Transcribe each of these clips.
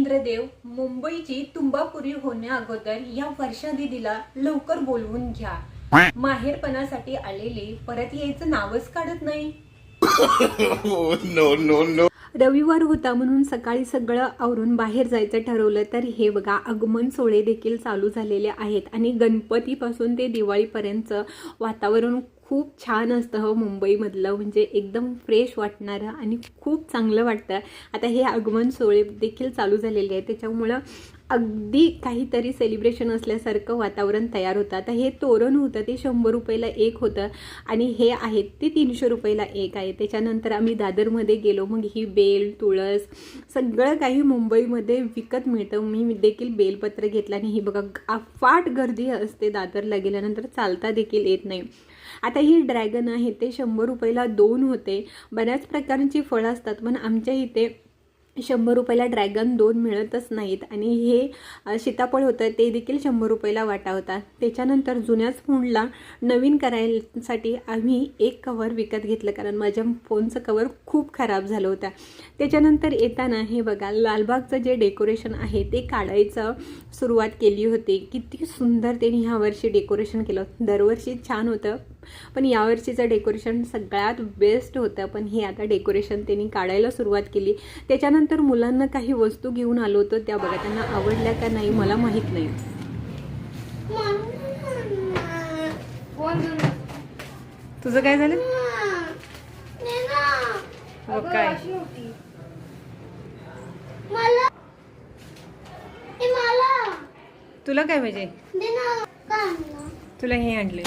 इंद्रदेव मुंबईची तुंबापुरी होण्या अगोदर या वर्षा दीदीला लवकर बोलवून घ्या। माहेरपणासाठी आलेली परत यायचं नावच काढत नाही। No no no. रविवार होता म्हणून सकाळी सगळं आवरून बाहेर जायचं ठरवलं तर हे बघा आगमन सोहळे देखील चालू झालेले आहेत आणि गणपतीपासून ते दिवाळीपर्यंत वातावरण खूप छान असतं हो मुंबईमधलं, म्हणजे एकदम फ्रेश वाटणारं आणि खूप चांगलं वाटतं। आता हे आगमन सोहळे देखील चालू झालेले आहेत त्याच्यामुळं अगदी काहीतरी सेलिब्रेशन असल्यासारखं वातावरण तयार होतं। आता हे तोरण होतं ते 100 रुपयाला एक होतं आणि हे आहेत ते 300 रुपयाला एक आहे। त्याच्यानंतर आम्ही दादरमध्ये गेलो, मग ही बेल तुळस सगळं काही मुंबईमध्ये विकत मिळतं। मी देखील बेलपत्र घेतलं आणि ही बघा अफाट गर्दी असते दादरला गेल्यानंतर, चालता देखील येत नाही। आता ही ड्रॅगन आहे ते 100 रुपयाला 2 होते। बऱ्याच प्रकारची फळं असतात पण आमच्या इथे 100 रुपयाला ड्रॅगन 2 मिळतच नाहीत आणि हे सीताफळ होतं ते देखील 100 रुपयाला वाटा होता। त्याच्यानंतर जुन्याच फोनला नवीन करायसाठी आम्ही एक कवर विकत घेतलं कारण माझ्या फोनचं कवर खूप खराब झालं होतं। त्याच्यानंतर येताना हे बघा लालबागचं जे डेकोरेशन आहे ते काढायचं सुरुवात केली होती। किती सुंदर त्यांनी ह्यावर्षी डेकोरेशन केलं, दरवर्षी छान होतं पण यावर्षीचं डेकोरेशन सगळ्यात बेस्ट होतं। पण हे आता डेकोरेशन त्यांनी काढायला सुरुवात केली। त्याच्यानंतर मुलांना काही वस्तू घेऊन आलो होतो, त्या बघा त्यांना आवडल्या का नाही मला माहीत नाही। तुझं काय झालं? काय तुला काय पाहिजे? तुला हे आणले।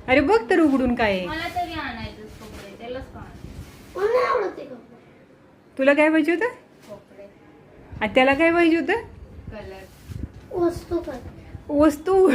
अरे बघ तर उघडून काय आहे। मला तरी आणायचं कपडे, त्यालाच तुला काय पाहिजे होतं? कपडे आणि त्याला काय पाहिजे होतं? कलर वस्तू